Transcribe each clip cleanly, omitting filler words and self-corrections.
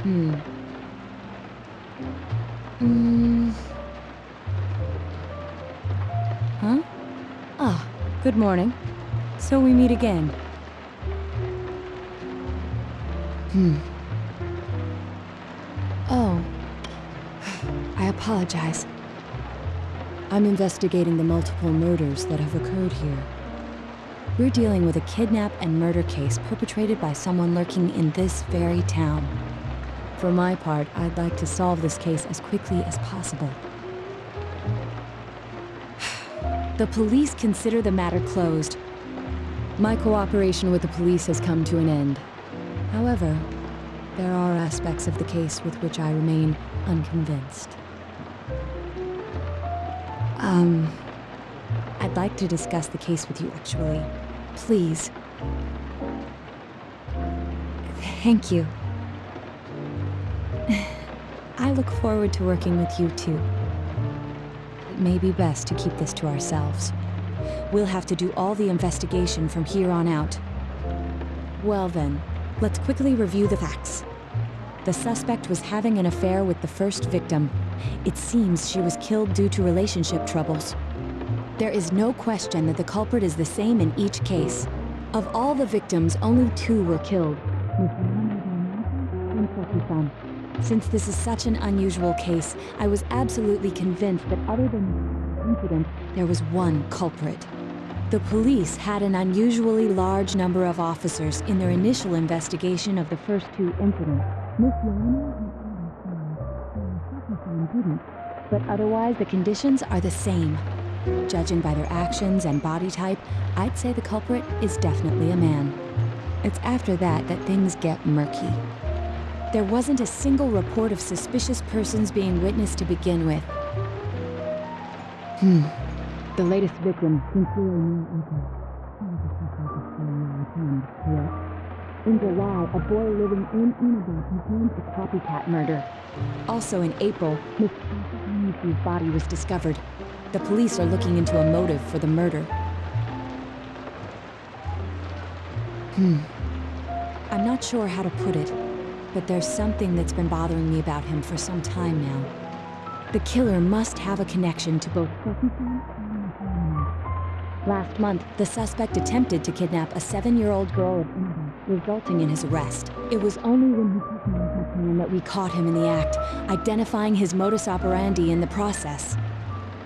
Hmm. Hmm. Huh? Ah, good morning. So we meet again. Oh. I apologize. I'm investigating the multiple murders that have occurred here. We're dealing with a kidnap and murder case perpetrated by someone lurking in this very town. For my part, I'd like to solve this case as quickly as possible. The police consider the matter closed. My cooperation with the police has come to an end. However, there are aspects of the case with which I remain unconvinced. I'd like to discuss the case with you, actually. Please. Thank you. I look forward to working with you, too. It may be best to keep this to ourselves. We'll have to do all the investigation from here on out. Well then, let's quickly review the facts. The suspect was having an affair with the first victim. It seems she was killed due to relationship troubles. There is no question that the culprit is the same in each case. Of all the victims, only 2 were killed. Since this is such an unusual case, I was absolutely convinced that other than the incident, there was one culprit. The police had an unusually large number of officers in their initial investigation of the first 2 incidents. Miss didn't, but otherwise the conditions are the same. Judging by their actions and body type, I'd say the culprit is definitely a man. It's after that that things get murky. There wasn't a single report of suspicious persons being witnessed to begin with. The latest victim, sincerely Naoto. In July, a boy living in Iniba confirmed a copycat murder. Also in April, Miss 𝘰𝘰𝘵𝘰 body was discovered. The police are looking into a motive for the murder. I'm not sure how to put it, but there's something that's been bothering me about him for some time now. The killer must have a connection to both Last month, the suspect attempted to kidnap a 7-year-old girl of Iniba, resulting in his arrest. It was only when he took me into town that we caught him in the act, identifying his modus operandi in the process.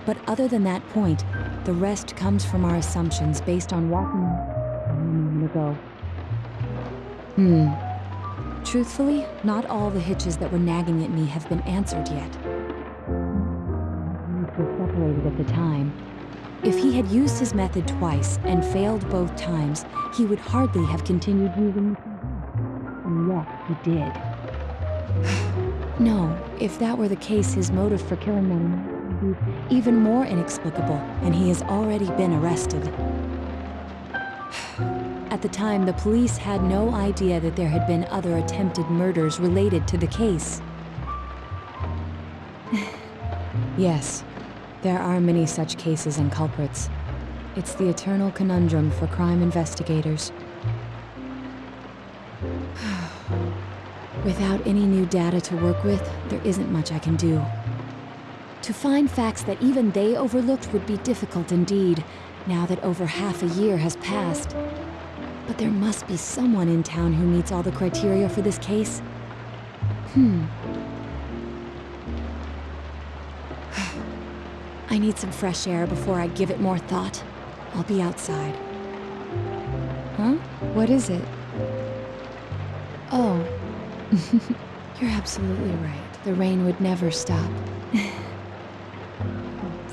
But other than that point, the rest comes from our assumptions based on walking a moment ago. Truthfully, not all the hitches that were nagging at me have been answered yet. We were separated at the time. If he had used his method twice and failed both times, he would hardly have continued using it. And yet, he did. No, if that were the case, his motive for killing them would be even more inexplicable, and he has already been arrested. At the time, the police had no idea that there had been other attempted murders related to the case. Yes. There are many such cases and culprits. It's the eternal conundrum for crime investigators. Without any new data to work with, there isn't much I can do. To find facts that even they overlooked would be difficult indeed, now that over half a year has passed. But there must be someone in town who meets all the criteria for this case. I need some fresh air before I give it more thought. I'll be outside. Huh? What is it? Oh. You're absolutely right. The rain would never stop.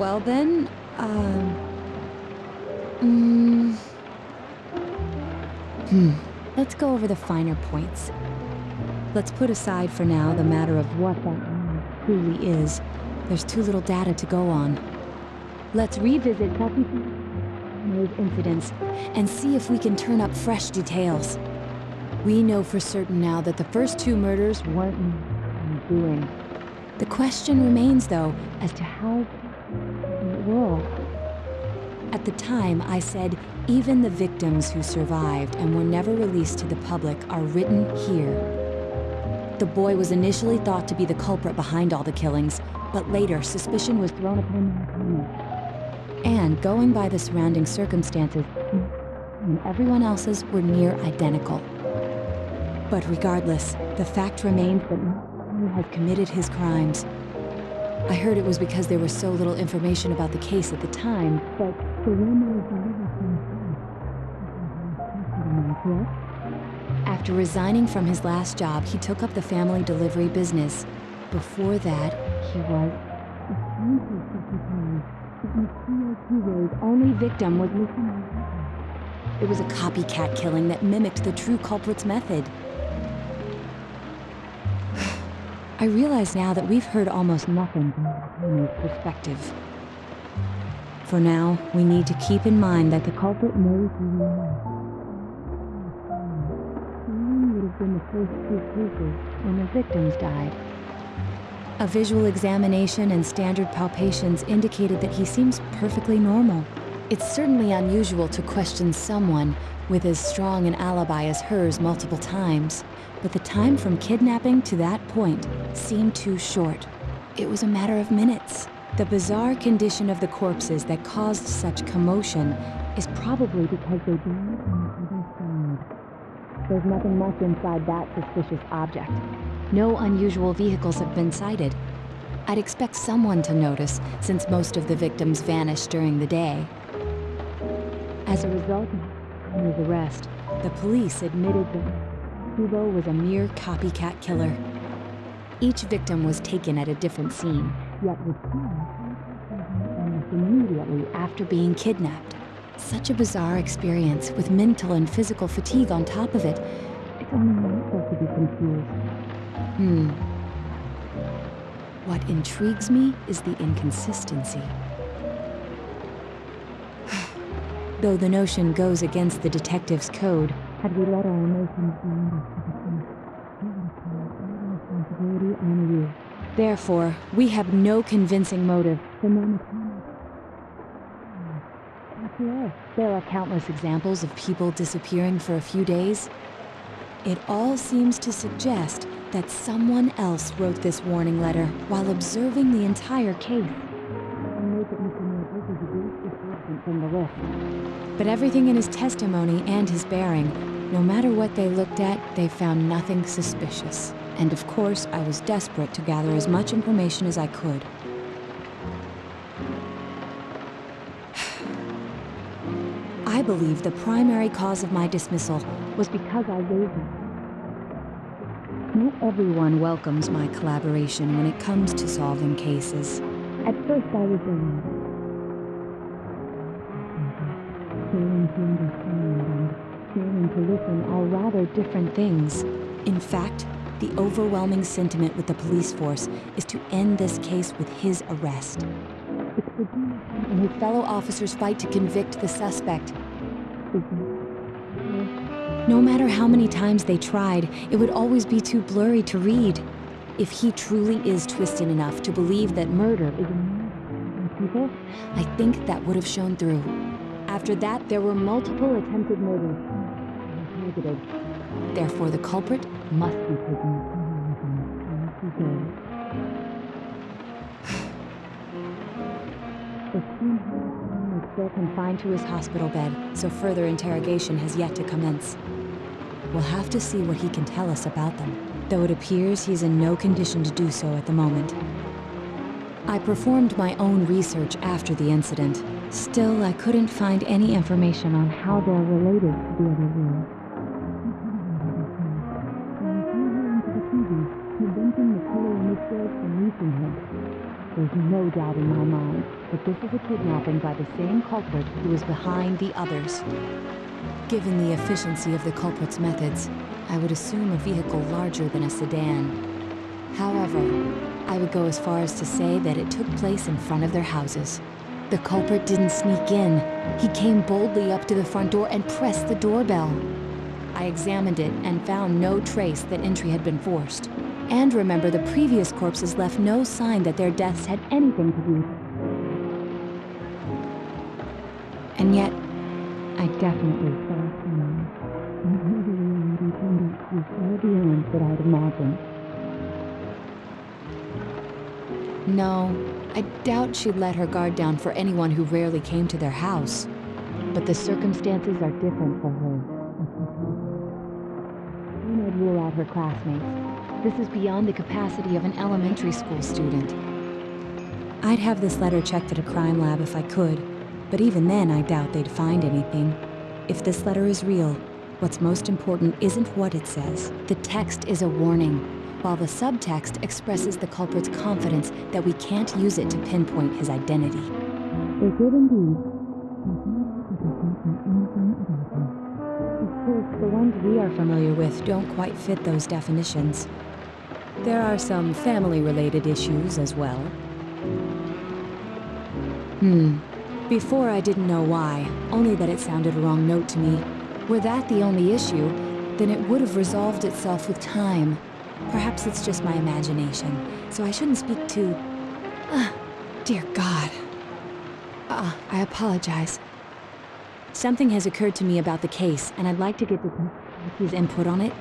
Well then, let's go over the finer points. Let's put aside for now the matter of what that truly is. There's too little data to go on. Let's revisit those incidents and see if we can turn up fresh details. We know for certain now that the first 2 murders weren't doing. The question remains, though, as to how it will. At the time, I said even the victims who survived and were never released to the public are written here. The boy was initially thought to be the culprit behind all the killings, but later suspicion was thrown upon him. And going by the surrounding circumstances, and everyone else's were near identical. But regardless, the fact remains that Naoto has committed his crimes. I heard it was because there was so little information about the case at the time, but the rumor is after resigning from his last job, he took up the family delivery business. Before that, he was 𝘺𝘰𝘵𝘰 only victim was missing. It was a copycat killing that mimicked the true culprit's method. I realize now that we've heard almost nothing from the family's perspective. For now, we need to keep in mind that the culprit knows who we are. He would have been the first two cases when the victims died. A visual examination and standard palpations indicated that he seems perfectly normal. It's certainly unusual to question someone with as strong an alibi as hers multiple times, but the time from kidnapping to that point seemed too short. It was a matter of minutes. The bizarre condition of the corpses that caused such commotion is probably because they died on the other side. There's nothing much inside that suspicious object. No unusual vehicles have been sighted. I'd expect someone to notice, since most of the victims vanished during the day. As a result of his arrest, the police admitted that 𝘕𝘠𝘰 was a mere copycat killer. Each victim was taken at a different scene, yet was almost immediately after being kidnapped. Such a bizarre experience with mental and physical fatigue on top of it. It's only natural to be confused. What intrigues me is the inconsistency. Though the notion goes against the detective's code, had we let our emotions responsibility on you. Therefore, we have no convincing motive for After all, there are countless examples of people disappearing for a few days. It all seems to suggest that someone else wrote this warning letter while observing the entire case. From the list. But everything in his testimony and his bearing, no matter what they looked at, they found nothing suspicious. And of course, I was desperate to gather as much information as I could. I believe the primary cause of my dismissal was because I raised it. Not everyone welcomes my collaboration when it comes to solving cases. At first I was failing to understand and failing to listen are rather different things. In fact, the overwhelming sentiment with the police force is to end this case with his arrest. It's for him and his fellow officers' fight to convict the suspect. No matter how many times they tried, it would always be too blurry to read. If he truly is twisted enough to believe that murder is a murder people, I think that would have shown through. After that, there were multiple attempted murders. Negative. Therefore, the culprit must be taken. The is still confined to his hospital bed, so further interrogation has yet to commence. We'll have to see what he can tell us about them, though it appears he's in no condition to do so at the moment. I performed my own research after the incident. Still, I couldn't find any information on how they're related to the other world. Preventing the 𝘺𝘰𝘵 from reaching him. There's no doubt in my mind that this is a kidnapping by the same culprit who is behind the others. Given the efficiency of the culprit's methods, I would assume a vehicle larger than a sedan. However, I would go as far as to say that it took place in front of their houses. The culprit didn't sneak in. He came boldly up to the front door and pressed the doorbell. I examined it and found no trace that entry had been forced. And remember, the previous corpses left no sign that their deaths had anything to do with it. And yet, I definitely saw someone. And maybe the reality turned out to be far beyond what I'd imagined. No, I doubt she'd let her guard down for anyone who rarely came to their house. But the circumstances are different for her. I'd rule out her classmates. This is beyond the capacity of an elementary school student. I'd have this letter checked at a crime lab if I could, but even then I doubt they'd find anything. If this letter is real, what's most important isn't what it says. The text is a warning, while the subtext expresses the culprit's confidence that we can't use it to pinpoint his identity. They did indeed. Of course, the ones we are familiar with don't quite fit those definitions. There are some family-related issues as well. Before I didn't know why, only that it sounded a wrong note to me. Were that the only issue, then it would have resolved itself with time. Perhaps it's just my imagination, so I shouldn't speak too... dear God. I apologize. Something has occurred to me about the case, and I'd like to get his input on it.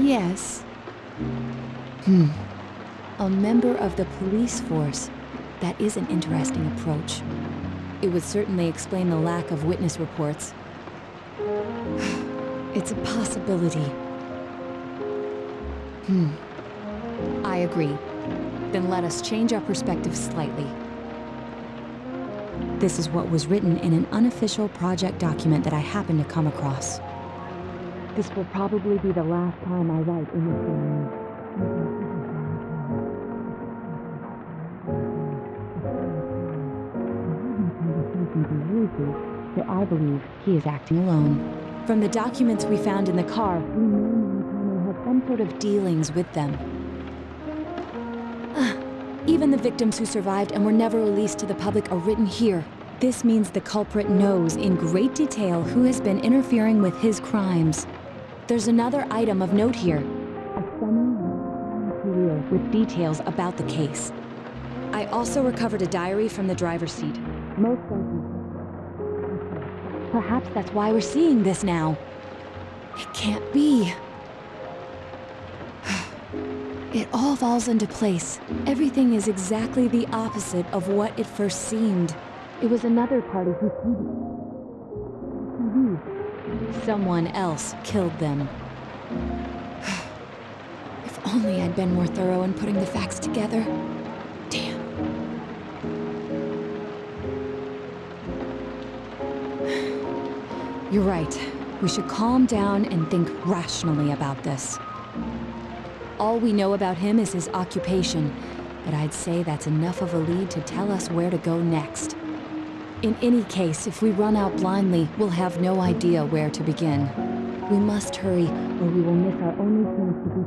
Yes. A member of the police force. That is an interesting approach. It would certainly explain the lack of witness reports. It's a possibility. I agree. Then let us change our perspective slightly. This is what was written in an unofficial project document that I happened to come across. This will probably be the last time I write in this area. So I believe he is acting alone. From the documents we found in the car, we know Naoto had some sort of dealings with them. Even the victims who survived and were never released to the public are written here. This means the culprit knows in great detail who has been interfering with his crimes. There's another item of note here. A summary career with details about the case. I also recovered a diary from the driver's seat. Most likely. Perhaps that's why we're seeing this now. It can't be. It all falls into place. Everything is exactly the opposite of what it first seemed. It was another party who someone else killed them. If only I'd been more thorough in putting the facts together. Damn. You're right. We should calm down and think rationally about this. All we know about him is his occupation, but I'd say that's enough of a lead to tell us where to go next. In any case, if we run out blindly, we'll have no idea where to begin. We must hurry, or we will miss our only chance to be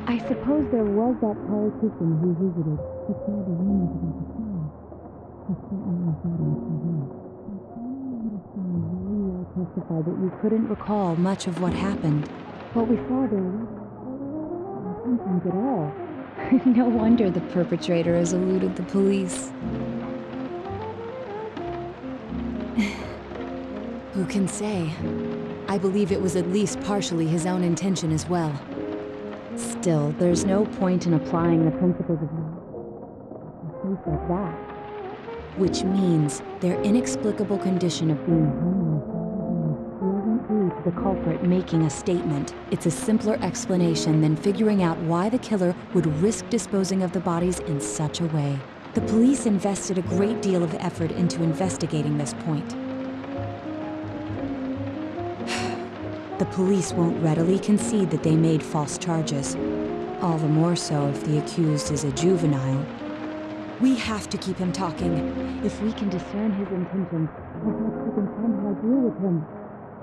I suppose there was that politician who visited. He saw the rumors about the trial. He certainly thought you testified that you couldn't recall much of what happened. What we saw there wasn't symptoms at all. No wonder the perpetrator has eluded the police. Who can say? I believe it was at least partially his own intention as well. Still, there's no point in applying the principles of law like that. Which means their inexplicable condition of being homeless doesn't lead to the culprit making a statement. It's a simpler explanation than figuring out why the killer would risk disposing of the bodies in such a way. The police invested a great deal of effort into investigating this point. The police won't readily concede that they made false charges. All the more so if the accused is a juvenile. We have to keep him talking. If we can discern his intentions, perhaps we can somehow deal with him.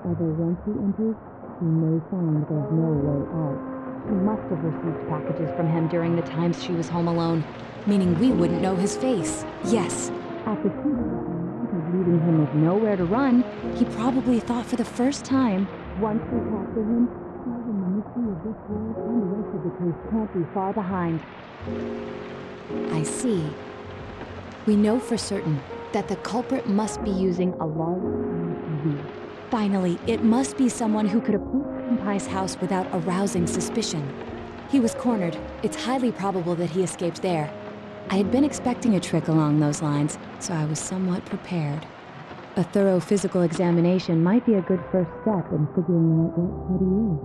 Although once he enters, he may find there's no way out. She must have received packages from him during the times she was home alone, meaning we wouldn't know his face. Yes. After leaving him with nowhere to run, he probably thought for the first time, once we talk to him, the mystery of this world and the rest of the case can't be far behind. I see. We know for certain that the culprit must be using a large SUV. Finally, it must be someone who could approach Senpai's house without arousing suspicion. He was cornered. It's highly probable that he escaped there. I had been expecting a trick along those lines, so I was somewhat prepared. A thorough physical examination might be a good first step in figuring out what he is.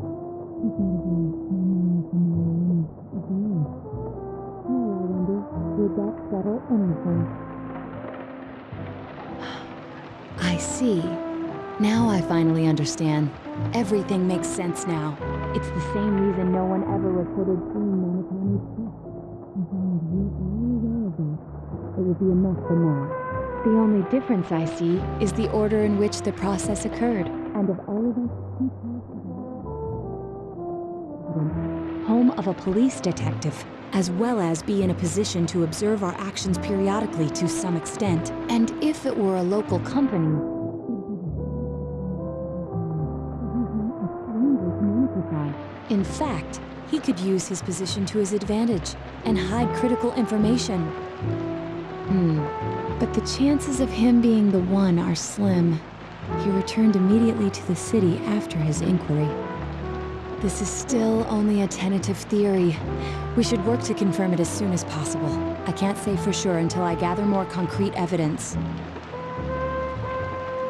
I wonder, would that settle anything? I see. Now I finally understand. Everything makes sense now. It's the same reason no one ever reported seeing Monotoni's test. It will be enough for now. The only difference I see is the order in which the process occurred. And of all of us, home of a police detective, as well as be in a position to observe our actions periodically to some extent. And if it were a local company, in fact, he could use his position to his advantage and hide critical information. But the chances of him being the one are slim. He returned immediately to the city after his inquiry. This is still only a tentative theory. We should work to confirm it as soon as possible. I can't say for sure until I gather more concrete evidence.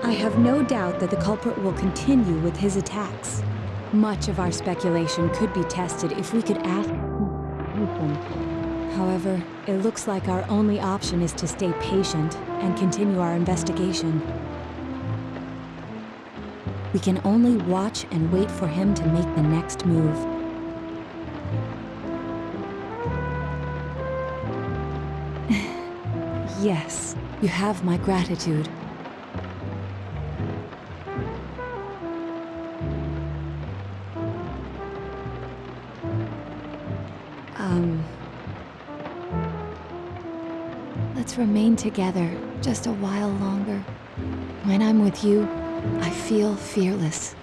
I have no doubt that the culprit will continue with his attacks. Much of our speculation could be tested if we could ask him. However, it looks like our only option is to stay patient and continue our investigation. We can only watch and wait for him to make the next move. Yes, you have my gratitude. Let's remain together just a while longer. When I'm with you, I feel fearless.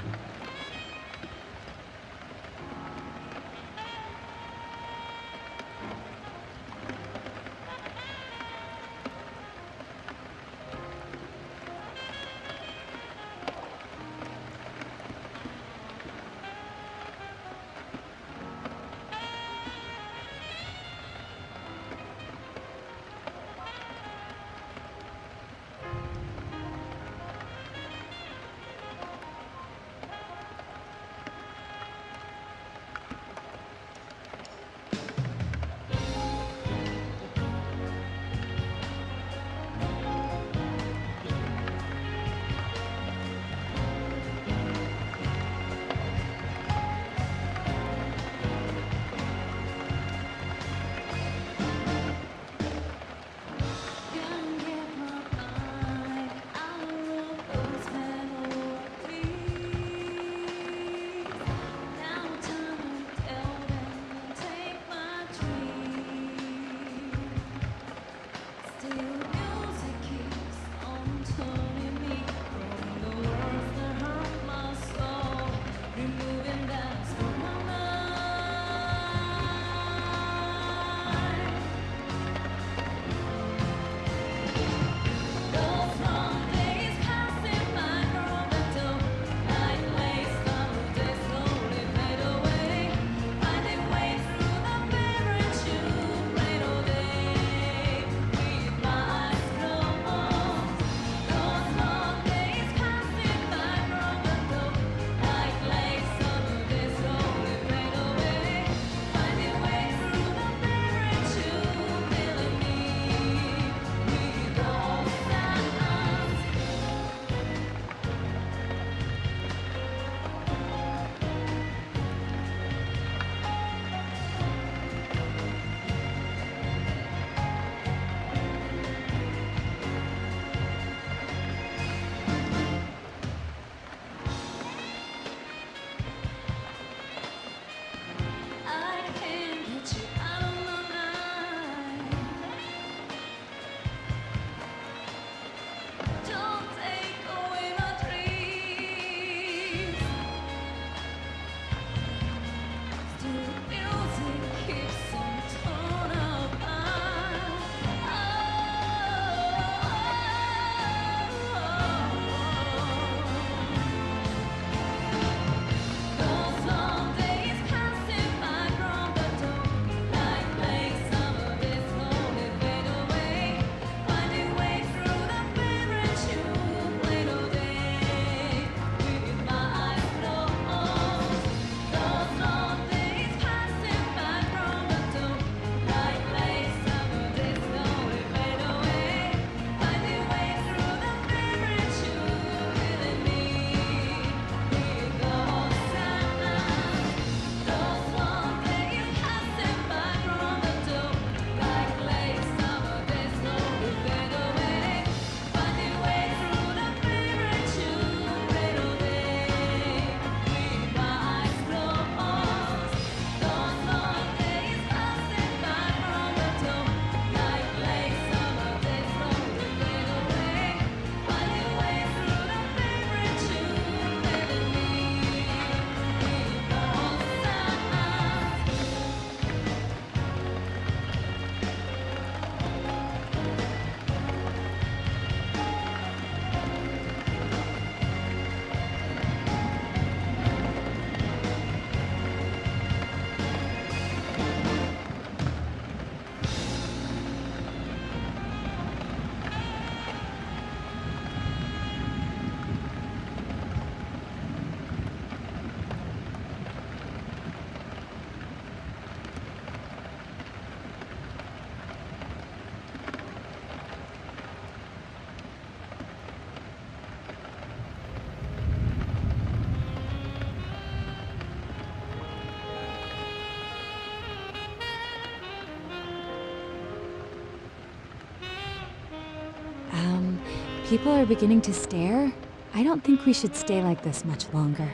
People are beginning to stare. I don't think we should stay like this much longer.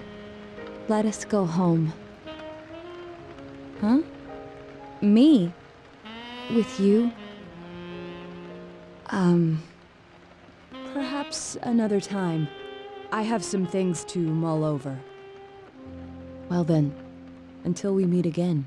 Let us go home. Huh? Me? With you? Perhaps another time. I have some things to mull over. Well then, until we meet again.